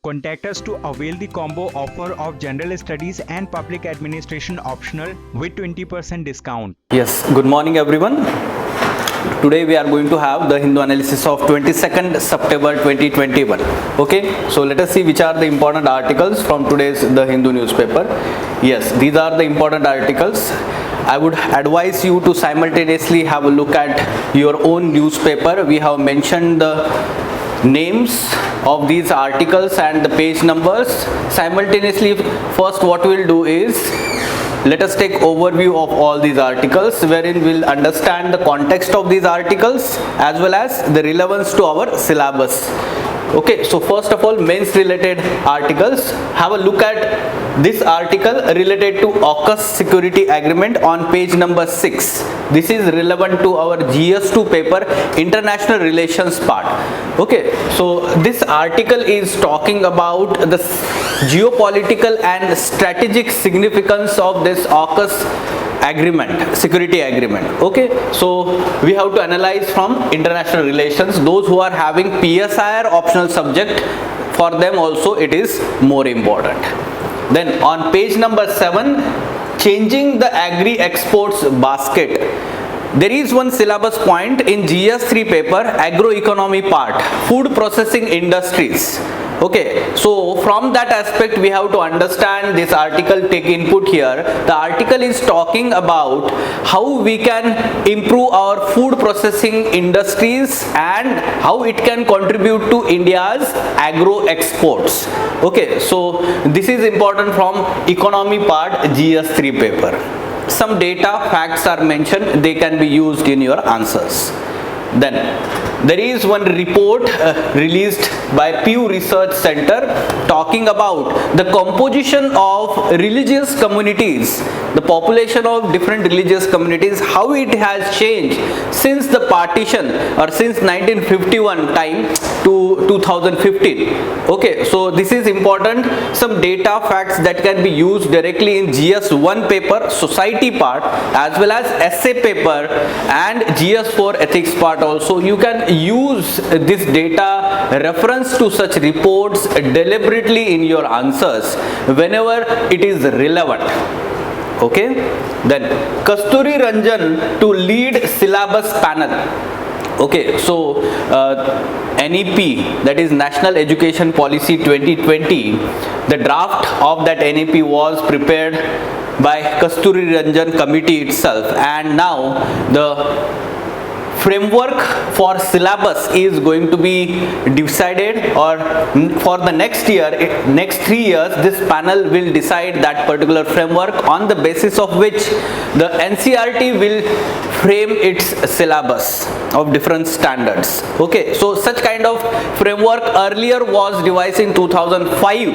Contact us to avail the combo offer of General Studies and Public Administration optional with 20% discount. Yes, good morning everyone. Today we are going to have the Hindu analysis of 22nd September 2021. Okay, so let us see which are the important articles from today's The Hindu newspaper. Yes, these are the important articles. I would advise you to simultaneously have a look at your own newspaper. We have mentioned the names of these articles and the page numbers. Simultaneously, first what we will do is let us take overview of all these articles, wherein we'll understand the context of these articles as well as the relevance to our syllabus. Okay, so first of all, mains related articles. Have a look at this article related to AUKUS security agreement on page number 6. This is relevant to our GS2 paper, international relations part. Okay, so this article is talking about the geopolitical and strategic significance of this AUKUS agreement, security agreement. Okay, so we have to analyze from international relations. Those who are having PSIR optional subject, for them also it is more important. Then on page number 7, changing the agri exports basket. There is one syllabus point in GS3 paper, agroeconomy part, food processing industries. Okay, so from that aspect we have to understand this article, take input here. The article is talking about how we can improve our food processing industries and how it can contribute to India's agro exports. Okay, so this is important from economy part GS3 paper. Some data, facts are mentioned, they can be used in your answers. Then there is one report released by Pew Research Center talking about the composition of religious communities, the population of different religious communities, how it has changed since the partition or since 1951 time to 2015. Okay, so this is important. Some data, facts that can be used directly in GS1 paper, society part, as well as essay paper and GS4 ethics part also. You can use this data reference to such reports deliberately in your answers whenever it is relevant. Okay, then Kasturi Ranjan to lead syllabus panel. Okay, so NEP, that is National Education Policy 2020, the draft of that NEP was prepared by Kasturi Ranjan committee itself, and now the framework for syllabus is going to be decided, or for the next year, next 3 years, this panel will decide that particular framework, on the basis of which the NCERT will frame its syllabus of different standards. Okay, so such kind of framework earlier was devised in 2005,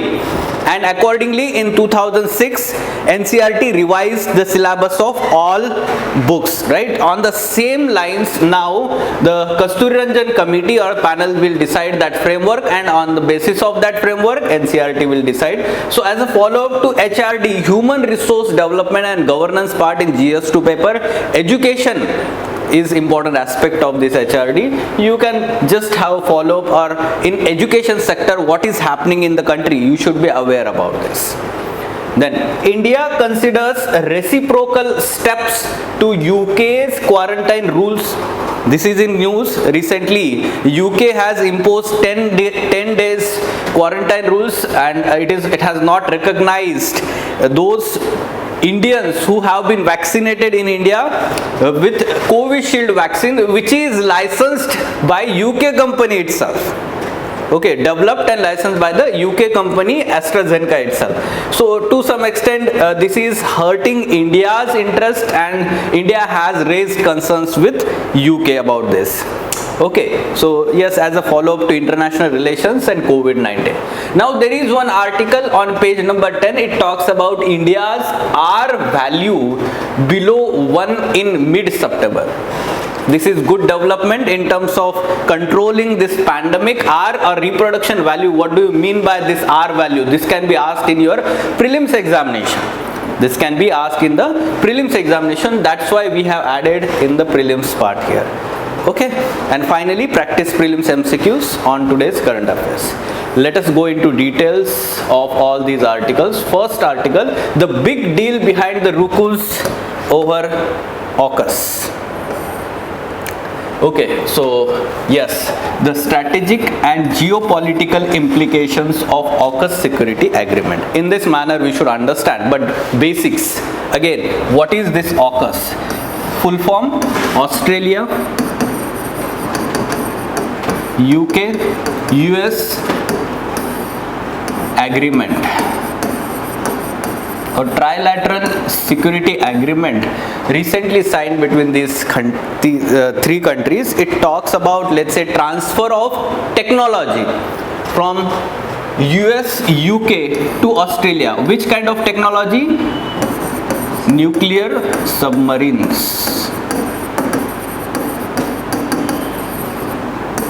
and accordingly in 2006 NCERT revised the syllabus of all books, right? On the same lines, now the Kasturi Ranjan committee or panel will decide that framework, and on the basis of that framework NCERT will decide. So as a follow-up to HRD, human resource development and governance part in GS2 paper, education is important aspect of this HRD. You can just have follow-up, or in education sector what is happening in the country, you should be aware about this. Then India considers reciprocal steps to UK's quarantine rules. This is in news recently. UK has imposed 10 days quarantine rules, and it has not recognized those Indians who have been vaccinated in India with Covishield vaccine, which is licensed by UK company itself. Okay, developed and licensed by the UK company AstraZeneca itself. So to some extent this is hurting India's interest, and India has raised concerns with UK about this. Okay, so yes, as a follow-up to international relations and COVID-19. Now there is one article on page number 10. It talks about India's R value below 1 in mid-September. This is good development in terms of controlling this pandemic. R or reproduction value, what do you mean by this R value? This can be asked in your prelims examination. This can be asked in the prelims examination. That's why we have added in the prelims part here. Okay, and finally practice prelims MCQs on today's current affairs. Let us go into details of all these articles. First article, the big deal behind the rukus over AUKUS. Okay, so yes, the strategic and geopolitical implications of AUKUS security agreement. In this manner we should understand, but basics. Again, what is this AUKUS? Full form: Australia, UK, US agreement, or trilateral security agreement recently signed between these three countries. It talks about, let's say, transfer of technology from US, UK to Australia. Which kind of technology? Nuclear submarines.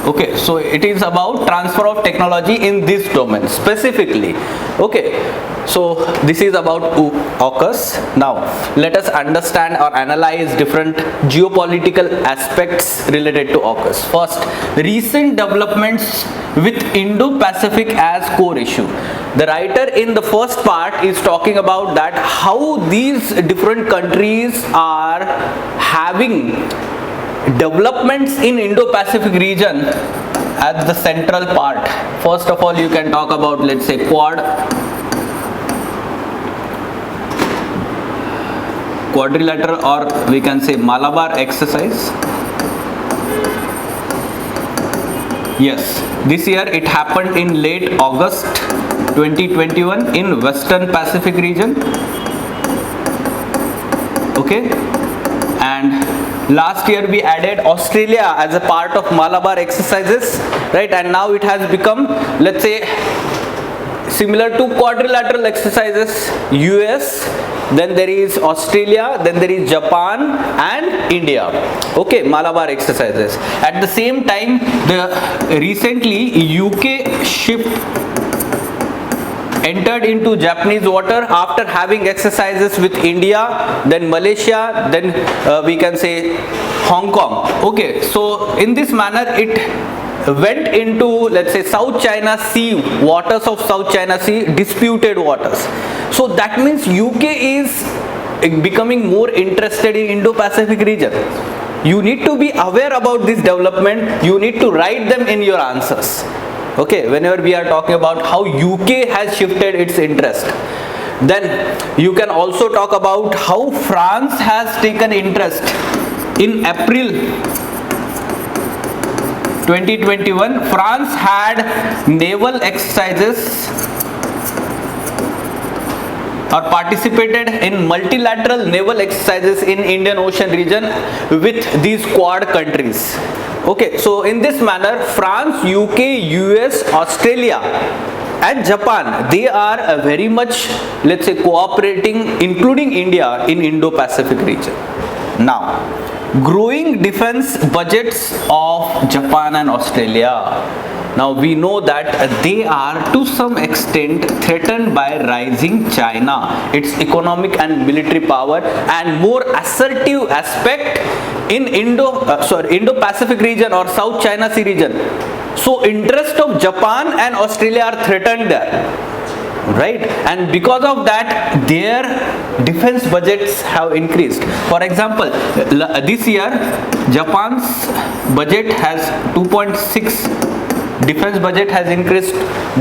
Okay, so it is about transfer of technology in this domain specifically. Okay, so this is about AUKUS. Now let us understand or analyze different geopolitical aspects related to AUKUS. First, recent developments with Indo-Pacific as core issue. The writer in the first part is talking about that how these different countries are having developments in Indo-Pacific region at the central part. First of all, you can talk about, let's say, quadrilateral, or we can say Malabar exercise. Yes, this year it happened in late August 2021 in Western Pacific region. Okay, and last year we added Australia as a part of Malabar exercises, right? And now it has become, let's say, similar to quadrilateral exercises, US, then there is Australia, then there is Japan and India. Okay, Malabar exercises. At the same time, recently UK ship entered into Japanese water after having exercises with India, then Malaysia, then we can say Hong Kong. Okay, so in this manner it went into, let's say, South China Sea, waters of South China Sea, disputed waters. So that means UK is becoming more interested in Indo-Pacific region. You need to be aware about this development. You need to write them in your answers. Okay, whenever we are talking about how UK has shifted its interest. Then you can also talk about how France has taken interest. In April 2021, France had naval exercises or participated in multilateral naval exercises in Indian Ocean region with these Quad countries. Okay, so in this manner, France, UK, US, Australia and Japan, they are very much, let's say, cooperating, including India, in Indo-Pacific region. Now, growing defense budgets of Japan and Australia. Now we know that they are to some extent threatened by rising China, its economic and military power, and more assertive aspect in Indo-Pacific region or South China Sea region. So interest of Japan and Australia are threatened there, right? And because of that, their defense budgets have increased. For example, this year Japan's budget has 2.6, defense budget has increased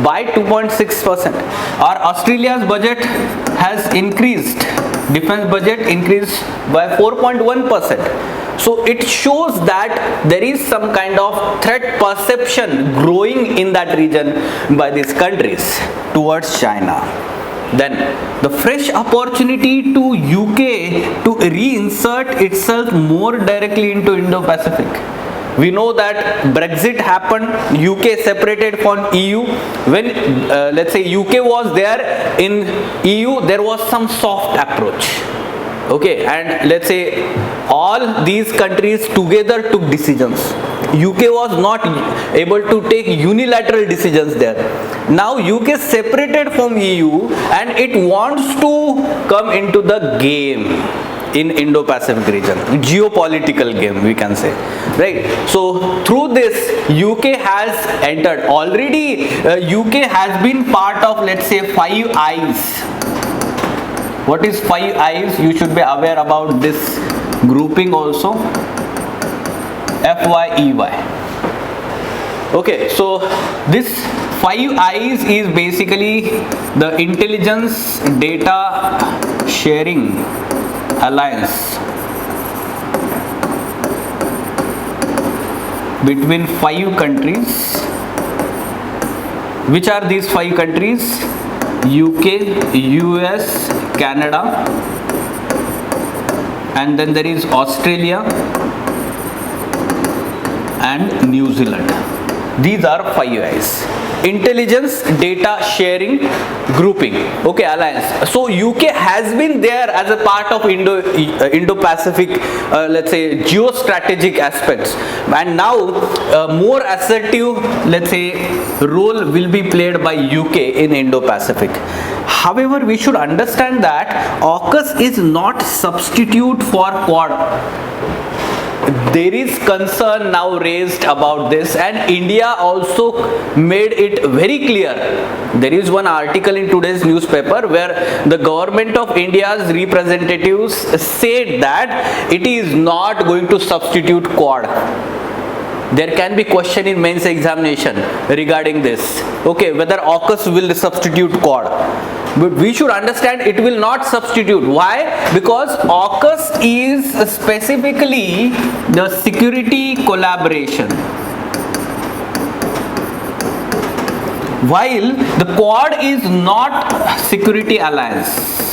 by 2.6%. Or Australia's budget has increased, defense budget increased by 4.1%. So it shows that there is some kind of threat perception growing in that region by these countries towards China. Then the fresh opportunity to UK to reinsert itself more directly into Indo-Pacific. We know that Brexit happened, UK separated from EU. When let's say UK was there in EU, there was some soft approach. Okay, and let's say all these countries together took decisions. UK was not able to take unilateral decisions there. Now UK separated from EU and it wants to come into the game. in Indo-Pacific region, geopolitical game we can say, right? So through this UK has entered already. UK has been part of, let's say, Five Eyes. What is Five Eyes? You should be aware about this grouping also. FYEY. Okay, so this Five Eyes is basically the intelligence data sharing alliance between 5 countries. Which are these 5 countries? UK, US, Canada, and then there is Australia and New Zealand. These are Five Eyes. Intelligence data sharing grouping, okay, alliance. So UK has been there as a part of Indo-Pacific, let's say, geostrategic aspects, and now more assertive, let's say, role will be played by UK in Indo-Pacific. However, we should understand that AUKUS is not substitute for Quad. There is concern now raised about this, and India also made it very clear. There is one article in today's newspaper where the government of India's representatives said that it is not going to substitute Quad. There can be question in mains examination regarding this, okay, whether AUKUS will substitute Quad. But we should understand it will not substitute. Why? Because AUKUS is specifically the security collaboration, while the Quad is not security alliance.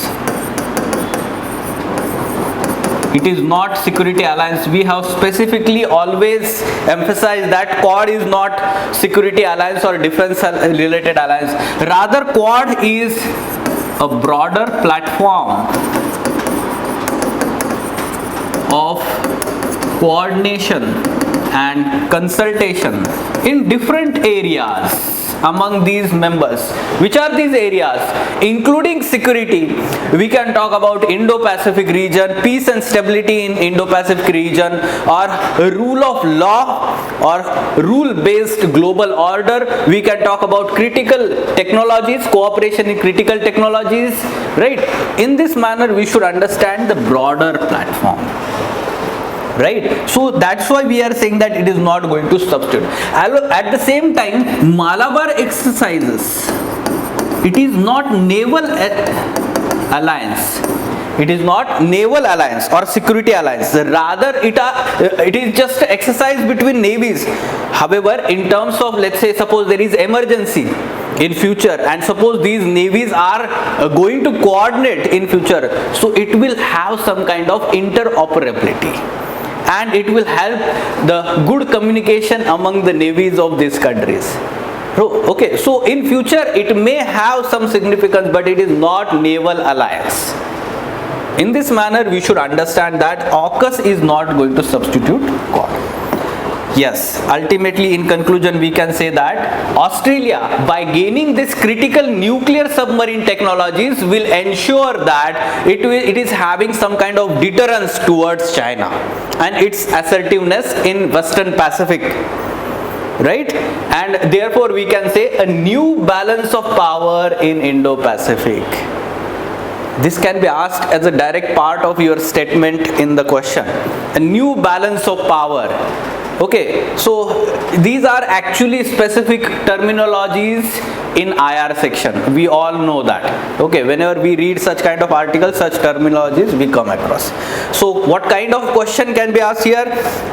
It is not security alliance. We have specifically always emphasized that Quad is not security alliance or defense related alliance. Rather, Quad is a broader platform of coordination and consultation in different areas among these members. Which are these areas? Including security, we can talk about Indo-Pacific region, peace and stability in Indo-Pacific region, or rule of law or rule-based global order. We can talk about critical technologies, cooperation in critical technologies, right? In this manner, we should understand the broader platform. Right, so that's why we are saying that it is not going to substitute. At the same time, Malabar exercises, it is not naval alliance. It is not naval alliance or security alliance. Rather, it is just exercise between navies. However, in terms of, let's say, suppose there is emergency in future, and suppose these navies are going to coordinate in future, so it will have some kind of interoperability, and it will help the good communication among the navies of these countries. Okay, so in future it may have some significance, but it is not naval alliance. In this manner, we should understand that AUKUS is not going to substitute Quad. Yes, ultimately in conclusion we can say that Australia, by gaining this critical nuclear submarine technologies, will ensure that it is having some kind of deterrence towards China and its assertiveness in Western Pacific, right? And therefore we can say a new balance of power in Indo-Pacific. This can be asked as a direct part of your statement in the question. A new balance of power. Okay, so these are actually specific terminologies in IR section. We all know that. Okay, whenever we read such kind of articles, such terminologies we come across. So what kind of question can be asked here?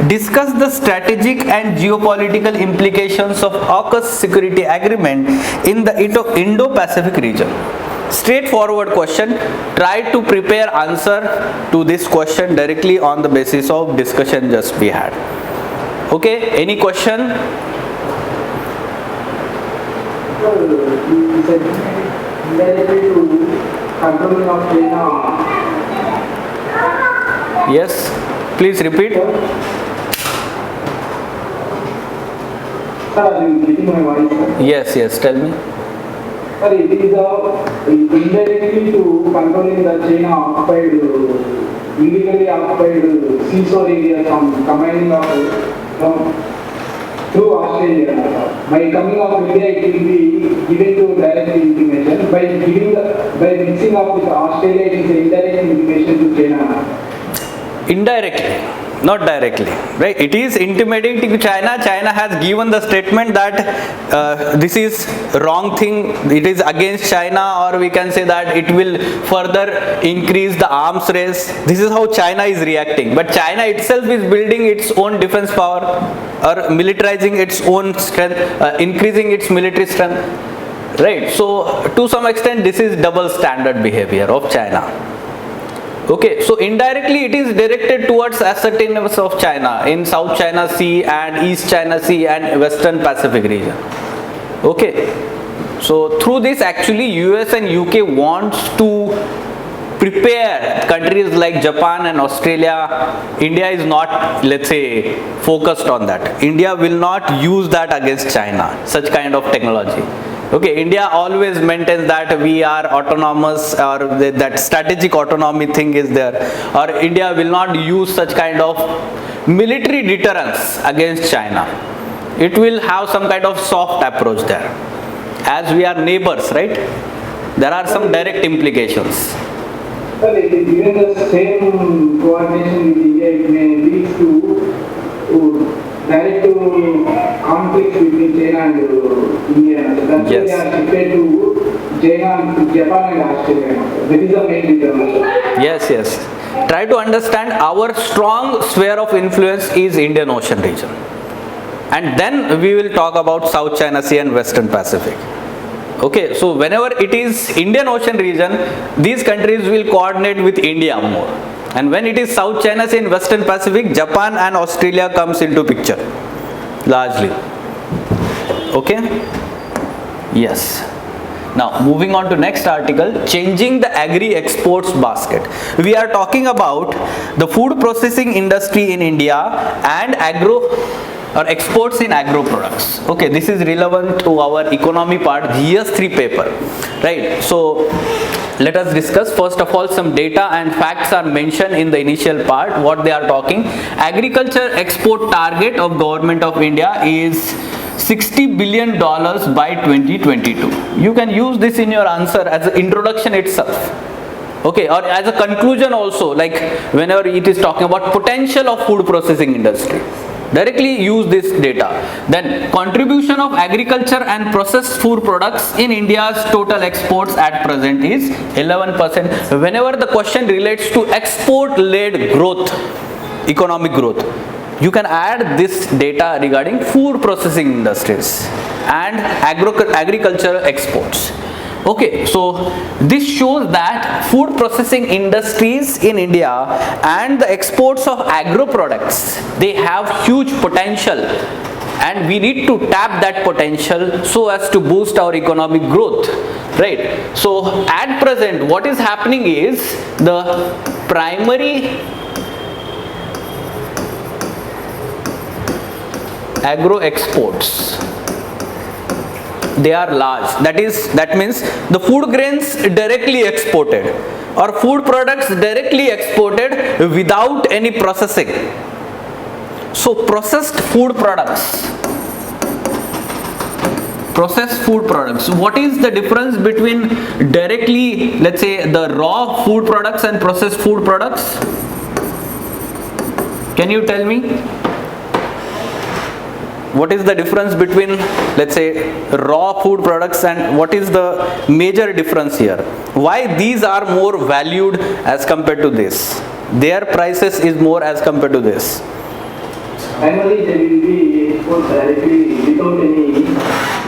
Discuss the strategic and geopolitical implications of AUKUS security agreement in the Indo-Pacific region. Straightforward question. Try to prepare answer to this question directly on the basis of discussion just we had. Okay, any question? You said indirectly to controlling of China. Yes, please repeat. Sir, are you getting my voice? Yes, tell me. Sir, it is indirectly to controlling the China occupied illegally occupied seashore areas from combining of from through Australia. By coming of India, it will be given to direct intimation. By mixing up with Australia, it is indirect intimation to China. Indirectly, not directly, right? It is intimating to China. China has given the statement that this is wrong thing, it is against China, or we can say that it will further increase the arms race. This is how China is reacting. But China itself is building its own defense power or militarizing its own strength, increasing its military strength, right? So to some extent this is double standard behavior of China. Okay, so indirectly it is directed towards assertiveness of China in South China Sea and East China Sea and Western Pacific region. Okay, so through this actually US and UK wants to prepare countries like Japan and Australia. India is not, let's say, focused on that. India will not use that against China, such kind of technology. Okay, India always maintains that we are autonomous, or that strategic autonomy thing is there, or India will not use such kind of military deterrence against China. It will have some kind of soft approach there. As we are neighbors, right? There are some direct implications. Well, given the same coordination with India, it may lead to direct conflict between China and India. So that's why they are shifted to China, Japan and Australia. That is the main determination. Yes. Try to understand our strong sphere of influence is Indian Ocean region. And then we will talk about South China Sea and Western Pacific. Okay, so whenever it is Indian Ocean region, these countries will coordinate with India more. And when it is South China Sea and Western Pacific, Japan and Australia comes into picture, largely. Okay? Yes. Now, moving on to next article, changing the agri-exports basket. We are talking about the food processing industry in India and or exports in agro products. Okay, this is relevant to our economy part, GS3 paper, right? So let us discuss. First of all, some data and facts are mentioned in the initial part. What they are talking: agriculture export target of government of India is $60 billion by 2022. You can use this in your answer as an introduction itself. Okay, or as a conclusion also, like whenever it is talking about potential of food processing industry. Directly use this data. Then contribution of agriculture and processed food products in India's total exports at present is 11%. Whenever the question relates to export-led growth, economic growth, you can add this data regarding food processing industries and agricultural exports. Okay, so this shows that food processing industries in India and the exports of agro products, they have huge potential, and we need to tap that potential so as to boost our economic growth, right? So at present what is happening is the primary agro exports, they are large. That means the food grains directly exported or food products directly exported without any processing. So processed food products. What is the difference between directly, let's say, the raw food products and processed food products? Can you tell me? What is the difference between, let's say, raw food products, and what is the major difference here? Why these are more valued as compared to this? Their prices is more as compared to this. Primarily they will be exported directly without any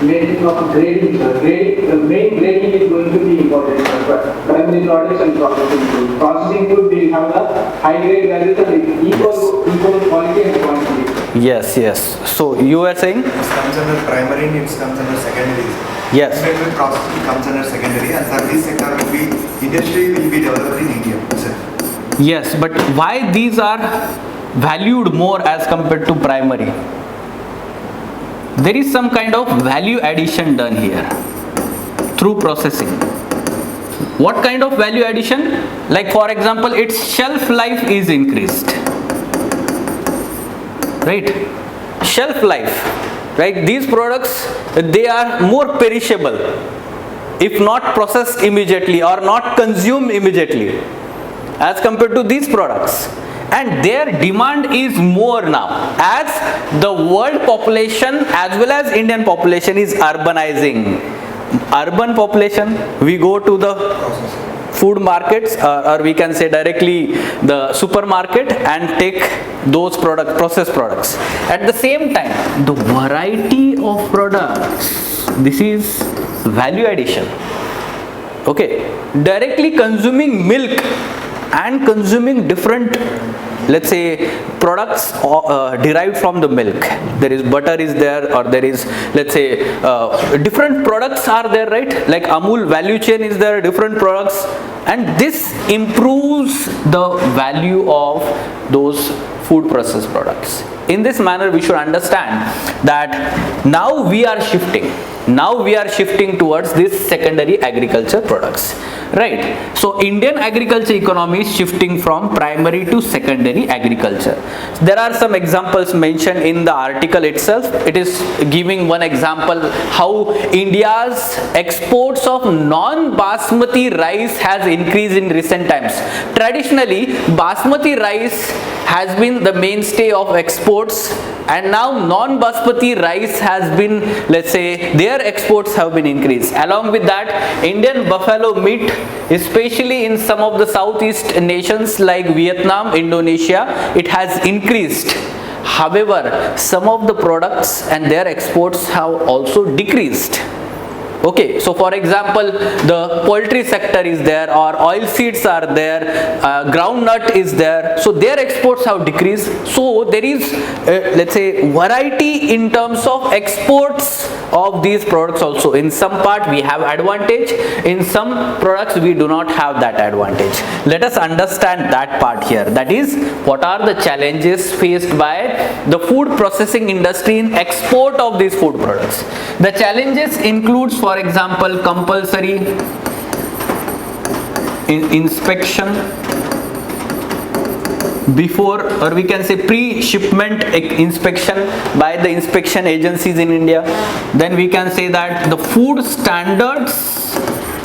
making of grading. The main grading is going to be important. Primary products and processing food. Processing food will have the high grade values and equal quality and quantity. Yes. So you were saying? It comes under primary and it comes under secondary. Yes. Integrated processing comes under secondary, and service sector will be, industry will be developed in India itself. Yes, but why these are valued more as compared to primary? There is some kind of value addition done here through processing. What kind of value addition? Like for example, its shelf life is increased, right? Shelf life, right? These products, they are more perishable if not processed immediately or not consumed immediately as compared to these products. And their demand is more now as the world population as well as Indian population is urbanizing. Urban population, we go to the food markets or we can say directly the supermarket and take those processed products. At the same time, the variety of products, this is value addition. Okay, directly consuming milk and consuming different, let's say, products derived from the milk. There is butter is there, or there is, let's say, different products are there, right? Like Amul value chain is there, different products, and this improves the value of those food processed products. In this manner, we should understand that now we are shifting towards this secondary agriculture products, right? So Indian agriculture economy is shifting from primary to secondary agriculture. There are some examples mentioned in the article itself. It is giving one example how India's exports of non-basmati rice has increased in recent times. Traditionally, basmati rice has been the mainstay of exports, and now non-basmati rice has been, let's say, their exports have been increased. Along with that, Indian buffalo meat, especially in some of the southeast nations like Vietnam, Indonesia, it has increased. However, some of the products and their exports have also decreased. Okay, so for example, the poultry sector is there, or oil seeds are there, groundnut is there, so their exports have decreased. So there is, let's say, variety in terms of exports of these products also. In some part we have advantage, in some products we do not have that advantage. Let us understand that part here. That is, what are the challenges faced by the food processing industry in export of these food products. The challenges includes, for example, compulsory inspection before, or we can say pre-shipment inspection by the inspection agencies in India. Then we can say that the food standards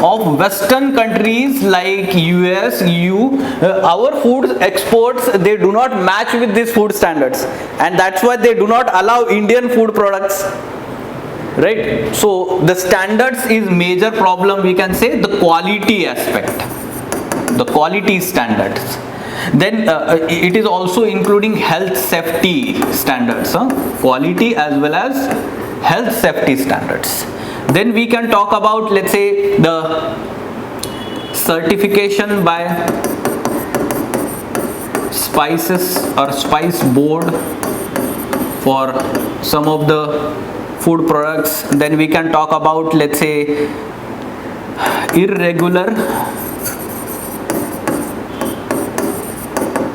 of Western countries like US, EU, our food exports, they do not match with these food standards, and that's why they do not allow Indian food products. Right? So the standards is major problem, we can say, the quality aspect, the quality standards. Then it is also including health safety standards, quality as well as health safety standards. Then we can talk about, let's say, the certification by spices or spice board for some of the food products. Then we can talk about, let's say, irregular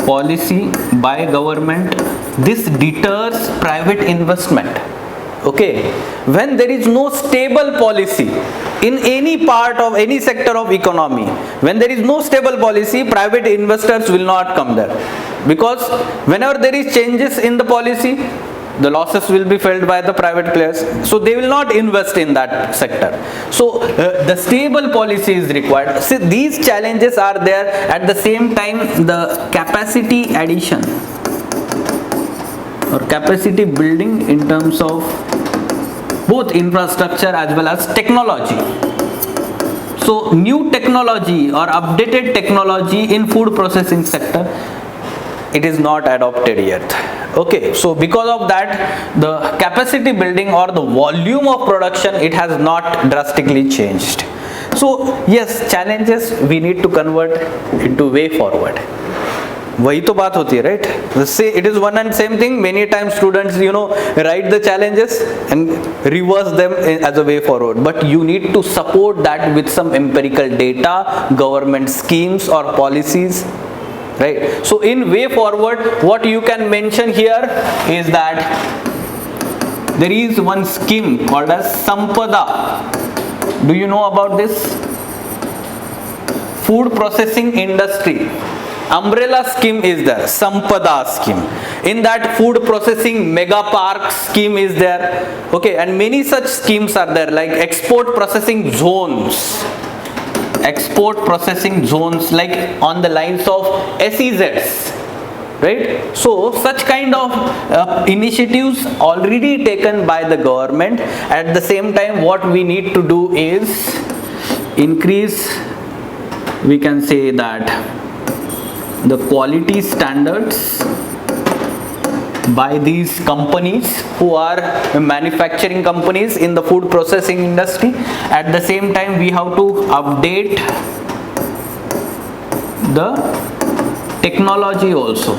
policy by government. This deters private investment. Okay, when there is no stable policy in any part of any sector of economy, when there is no stable policy, private investors will not come there, because whenever there is changes in the policy, the losses will be felt by the private players, so they will not invest in that sector. So the stable policy is required. See, these challenges are there. At the same time, the capacity addition or capacity building in terms of both infrastructure as well as technology. So new technology or updated technology in food processing sector, it is not adopted yet. Okay, so because of that, the capacity building or the volume of production, it has not drastically changed. So yes, challenges we need to convert into way forward. वही तो बात होती है, right? Say it is one and same thing. Many times students, write the challenges and reverse them as a way forward. But you need to support that with some empirical data, government schemes or policies. Right? So in way forward, what you can mention here is that there is one scheme called as Sampada. Do you know about this? food processing industry. Umbrella scheme is there, Sampada scheme. In that, food processing mega park scheme is there. Okay, and many such schemes are there, like export processing zones. Export processing zones, like on the lines of SEZs. Right? So such kind of initiatives already taken by the government. At the same time, what we need to do is increase, we can say that, the quality standards by these companies who are manufacturing companies in the food processing industry. At the same time, we have to update the technology also.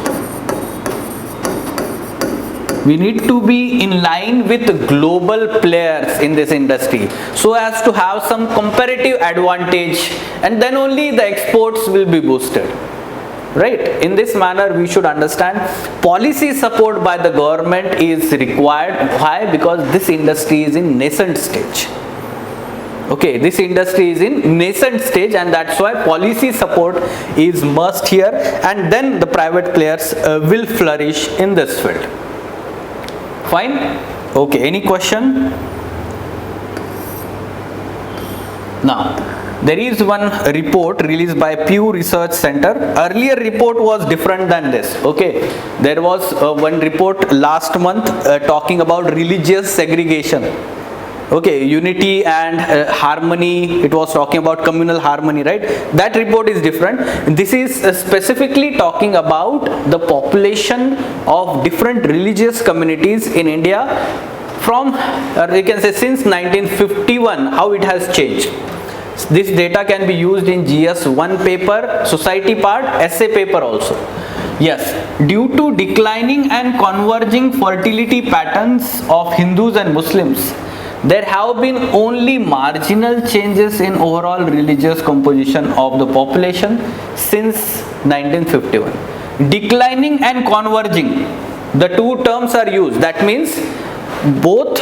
We need to be in line with global players in this industry so as to have some comparative advantage, and then only the exports will be boosted. Right? In this manner, we should understand policy support by the government is required. Why? Because this industry is in nascent stage. Okay, this industry is in nascent stage, and that's why policy support is must here, and then the private players will flourish in this field. Fine? Okay, any question? Now, there is one report released by Pew Research Center. Earlier report was different than this. Okay, there was one report last month talking about religious segregation. Okay, unity and harmony. It was talking about communal harmony, right? That report is different. This is specifically talking about the population of different religious communities in India from, you can say, since 1951, how it has changed. This data can be used in GS1 paper, society part, essay paper also. Yes, due to declining and converging fertility patterns of Hindus and Muslims, there have been only marginal changes in overall religious composition of the population since 1951. Declining and converging, the two terms are used. That means both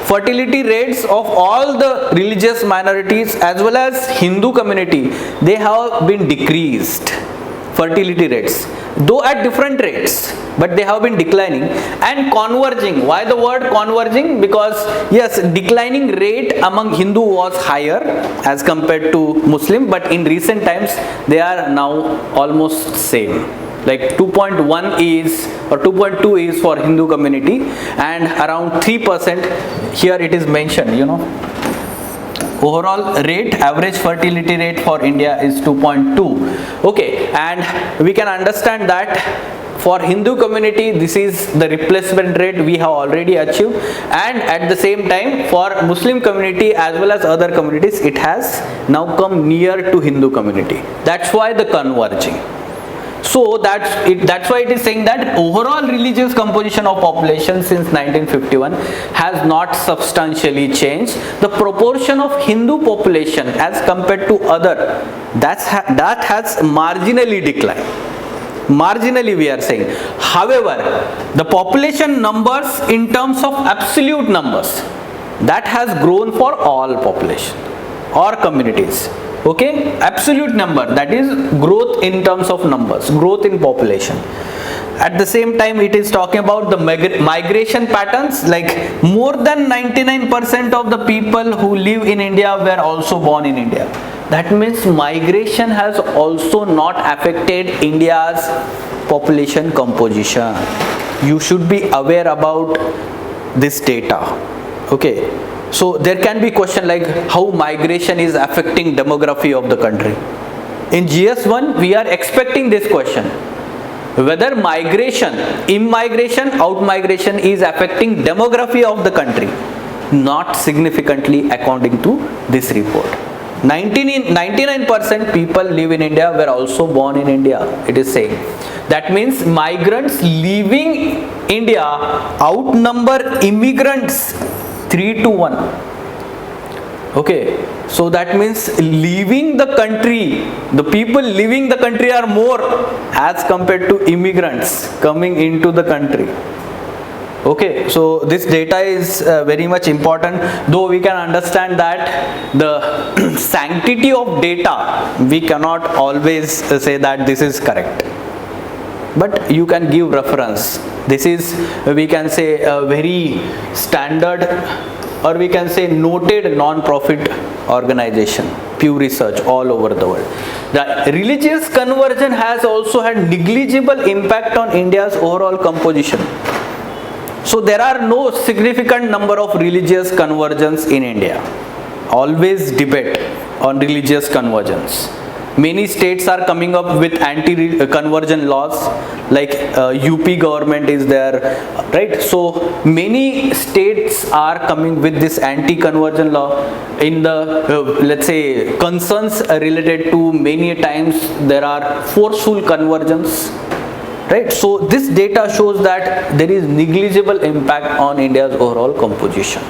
fertility rates of all the religious minorities as well as Hindu community, they have been decreased. Fertility rates, though at different rates, but they have been declining and converging. Why the word converging? Because yes, declining rate among Hindu was higher as compared to Muslim, but in recent times they are now almost same. Like 2.1 is or 2.2 is for Hindu community, and around 3% here it is mentioned, overall rate, average fertility rate for India is 2.2. Okay, and we can understand that for Hindu community, this is the replacement rate we have already achieved, and at the same time for Muslim community as well as other communities, it has now come near to Hindu community. That's why the converging. So that's why it is saying that overall religious composition of population since 1951 has not substantially changed. The proportion of Hindu population as compared to other, that has marginally declined. Marginally we are saying. However, the population numbers in terms of absolute numbers, that has grown for all population or communities. Okay, absolute number, that is growth in terms of numbers, growth in population. At the same time, it is talking about the migration patterns, like more than 99% of the people who live in India were also born in India. That means migration has also not affected India's population composition. You should be aware about this data. Okay. So there can be question like how migration is affecting demography of the country. In GS1, we are expecting this question. Whether migration, immigration, outmigration is affecting demography of the country. Not significantly according to this report. 99% people live in India were also born in India, it is saying. That means migrants leaving India outnumber immigrants 3 to 1. Okay, so that means leaving the country, the people leaving the country are more as compared to immigrants coming into the country. Okay, so this data is very much important, though we can understand that the sanctity of data, we cannot always say that this is correct. But you can give reference. This is, we can say, a very standard, or we can say noted non-profit organization, Pew Research, all over the world. The religious conversion has also had negligible impact on India's overall composition. So there are no significant number of religious conversions in India. Always debate on religious conversions. Many states are coming up with anti-conversion laws, like UP government is there, right? So many states are coming with this anti-conversion law. In the let's say concerns related to, many times there are forceful conversions, right? So this data shows that there is negligible impact on India's overall composition.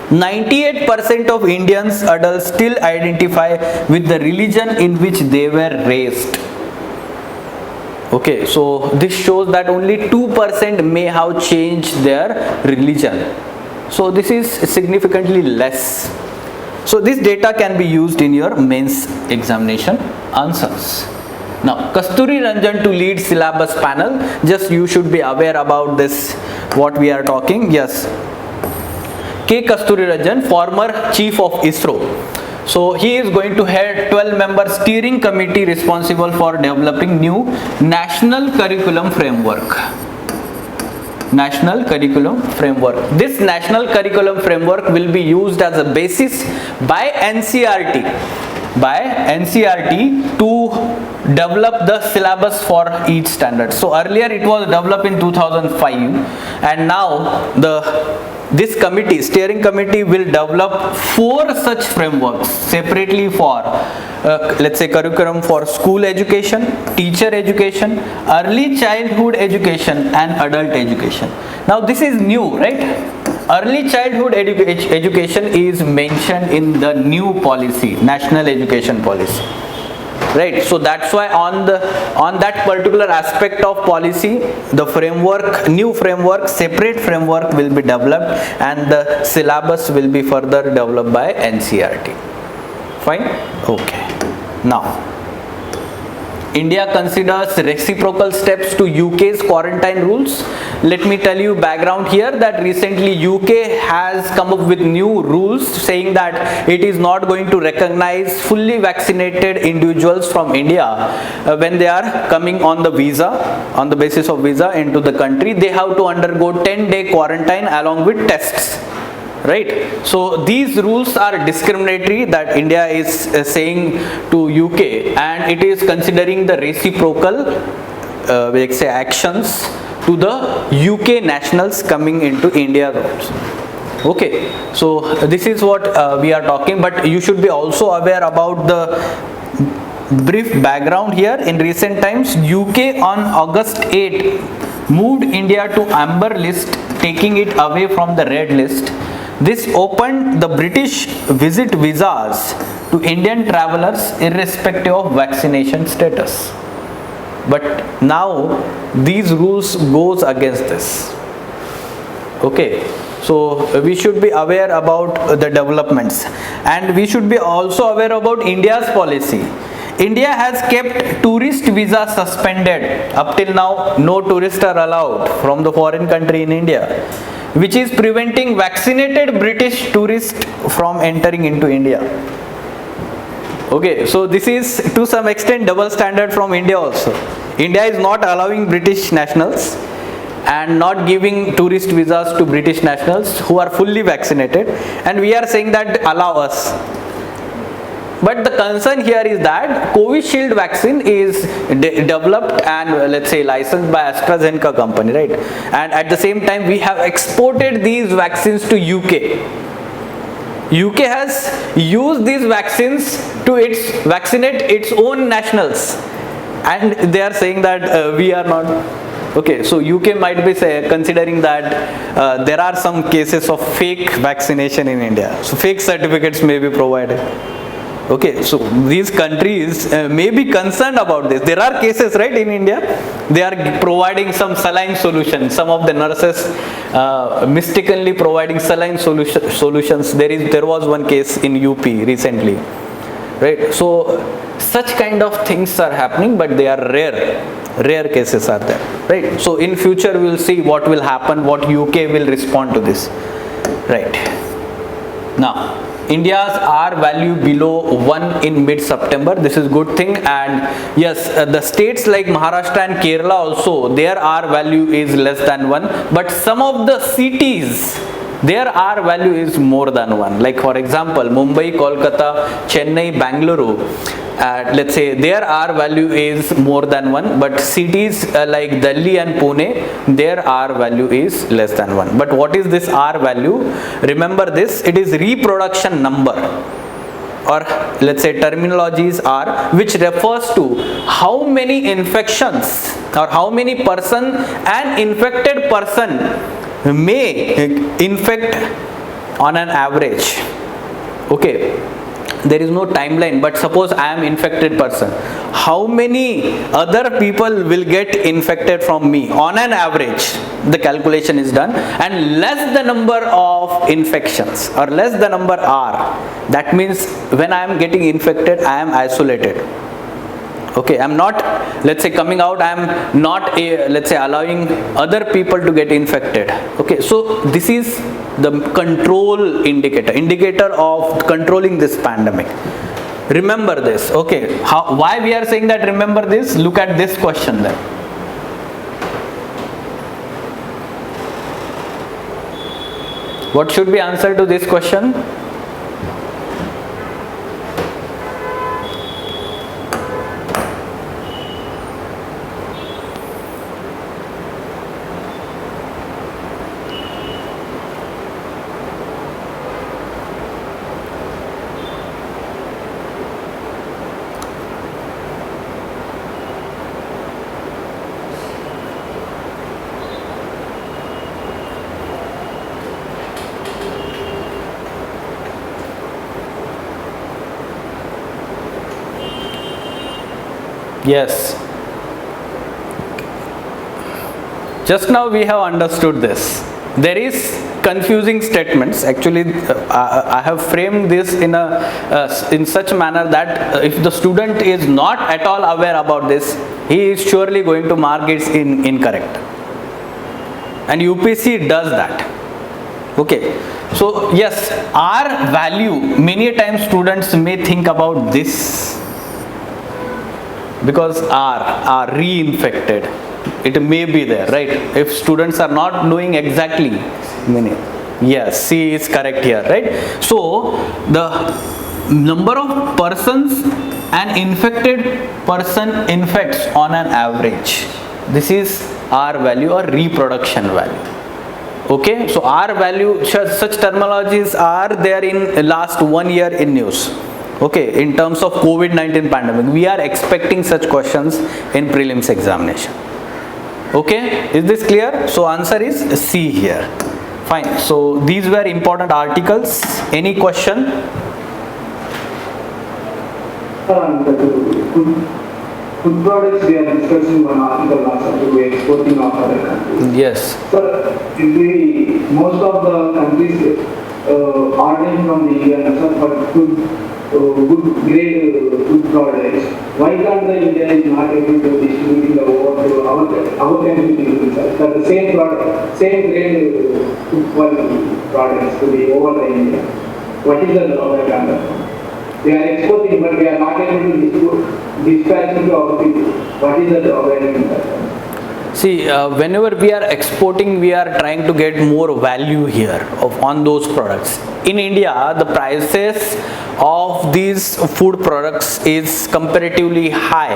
98% of Indians adults still identify with the religion in which they were raised. Okay, so this shows that only 2% may have changed their religion. So this is significantly less. So this data can be used in your mains examination answers. Now, Kasturi Ranjan to lead syllabus panel. Just you should be aware about this, what we are talking. Yes. K. Kasturi Ranjan, former chief of ISRO. So he is going to head 12-member steering committee responsible for developing new national curriculum framework. National curriculum framework. This national curriculum framework will be used as a basis by NCERT to develop the syllabus for each standard. So earlier it was developed in 2005, and now this committee, steering committee, will develop 4 such frameworks separately for let's say curriculum for school education, teacher education, early childhood education and adult education. Now this is new, right? Early childhood education is mentioned in the new policy, national education policy, right? So that's why on that particular aspect of policy, the framework, new framework, separate framework will be developed, and the syllabus will be further developed by NCERT. Fine? Okay. Now, India considers reciprocal steps to UK's quarantine rules. Let me tell you background here, that recently UK has come up with new rules saying that it is not going to recognize fully vaccinated individuals from India when they are coming on the visa, on the basis of visa into the country. They have to undergo 10-day quarantine along with tests. Right, so these rules are discriminatory, that India is saying to UK, and it is considering the reciprocal let's say actions to the UK nationals coming into India also. Okay, so this is what we are talking, but you should be also aware about the brief background here. In recent times, UK on August 8 moved India to amber list, taking it away from the red list. This opened the British visit visas to Indian travelers irrespective of vaccination status. But now these rules goes against this. Okay, so we should be aware about the developments, and we should be also aware about India's policy. India has kept tourist visa suspended. Up till now, no tourists are allowed from the foreign country in India, which is preventing vaccinated British tourists from entering into India. Okay, so this is to some extent double standard from India also. India is not allowing British nationals and not giving tourist visas to British nationals who are fully vaccinated, and we are saying that allow us. But the concern here is that Covishield vaccine is developed and let's say licensed by AstraZeneca company, right? And at the same time, we have exported these vaccines to UK. UK has used these vaccines to vaccinate its own nationals, and they are saying that we are not. Okay, so UK might be considering that there are some cases of fake vaccination in India. So fake certificates may be provided. Okay, so these countries may be concerned about this. There are cases, right, in India. They are providing some saline solution. Some of the nurses mistakenly providing saline solutions. There was one case in UP recently, right? So such kind of things are happening, but they are rare cases are there, right? So in future we will see what will happen, what UK will respond to this, right? Now India's R value below 1 in mid-September. This is good thing. And yes, the states like Maharashtra and Kerala also, their R value is less than 1. But some of the cities, their R value is more than 1. Like for example, Mumbai, Kolkata, Chennai, Bangalore, let's say their R value is more than 1. But cities like Delhi and Pune, their R value is less than 1. But what is this R value? Remember this, it is reproduction number, or let's say terminologies are, which refers to how many infections or how many person an infected person may infect on an average. Okay, there is no timeline, but suppose I am infected person, how many other people will get infected from me on an average? The calculation is done, and less the number of infections or less the number R, that means when I am getting infected I am isolated. Okay, I am not, let's say, coming out, I am not let's say allowing other people to get infected. Okay, so this is the control indicator of controlling this pandemic. Remember this. Okay, why we are saying that remember this? Look at this question then. What should be answer to this question? Yes. Just now we have understood this. There is confusing statements. Actually, I have framed this in such manner that if the student is not at all aware about this, he is surely going to mark it incorrect. And UPSC does that. Okay. So yes, R value, many times students may think about this, because are reinfected, it may be there, right? If students are not knowing exactly meaning, yes, C is correct here, right? So the number of persons an infected person infects on an average, this is R value or reproduction value. Okay, so R value, such terminologies are there in last 1 year in news. Okay, in terms of COVID-19 pandemic, we are expecting such questions in prelims examination. Okay, is this clear? So answer is C here. Fine. So these were important articles. Any question? Food products, we are discussing one article last week, we are exporting of other countries. Yes. So, most of the countries ordering from the India for good grade food products. Why can't the India is not able to distribute the over to our country people? That the same product, same grade food quality products to be over the India. What is the drawback on that? We are exporting, but we are not able to dispatch to our people. What is the drawback in that? See, whenever we are exporting, we are trying to get more value here on those products. In India, the prices of these food products is comparatively high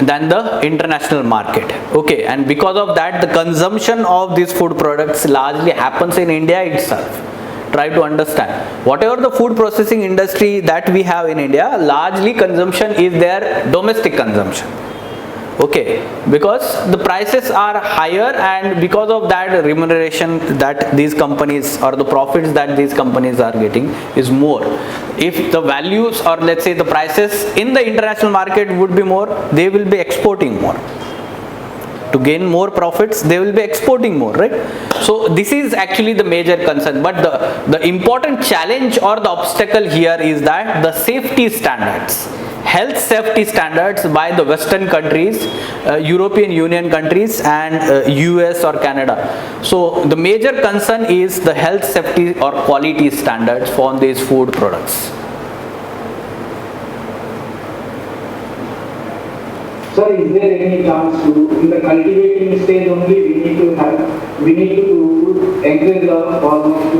than the international market. Okay, and because of that, the consumption of these food products largely happens in India itself. Try to understand. Whatever the food processing industry that we have in India, largely consumption is their domestic consumption. Okay, because the prices are higher, and because of that remuneration that these companies, or the profits that these companies are getting, is more. If the values, or let's say the prices in the international market would be more, they will be exporting more. To gain more profits, they will be exporting more, right? So this is actually the major concern. But the important challenge or the obstacle here is that the safety standards, health safety standards by the Western countries, European Union countries, and US or Canada. So the major concern is the health safety or quality standards for these food products. Sir, is there any chance to, in the cultivating stage only, we need to encourage our farmers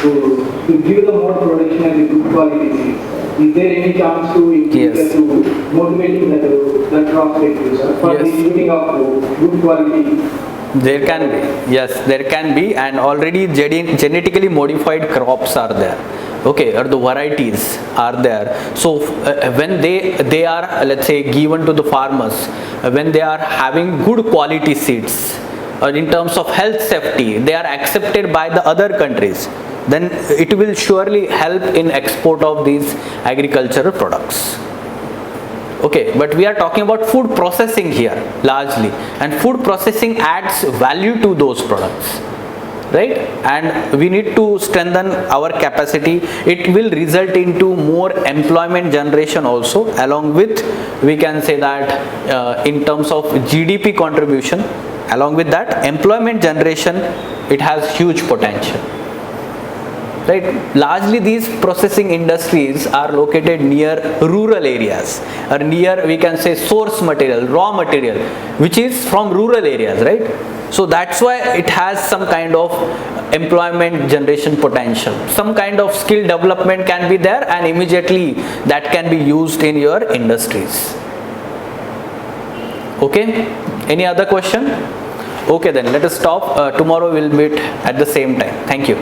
to give the more production and the good quality seeds? Is there any chance to Yes. to motivating the crop producer for Yes. distributing of good quality? There can be, yes, there can be, and already genetically modified crops are there. Okay, or the varieties are there. So when they are, let's say, given to the farmers, when they are having good quality seeds, or in terms of health safety, they are accepted by the other countries, then it will surely help in export of these agricultural products. Okay, but we are talking about food processing here largely, and food processing adds value to those products, right? And we need to strengthen our capacity. It will result into more employment generation also, along with, we can say that in terms of GDP contribution, along with that employment generation, it has huge potential. Right? Largely these processing industries are located near rural areas, or near, we can say, source material, raw material, which is from rural areas, right? So that's why it has some kind of employment generation potential. Some kind of skill development can be there, and immediately that can be used in your industries. Okay, any other question? Okay, then let us stop. Tomorrow we'll meet at the same time. Thank you.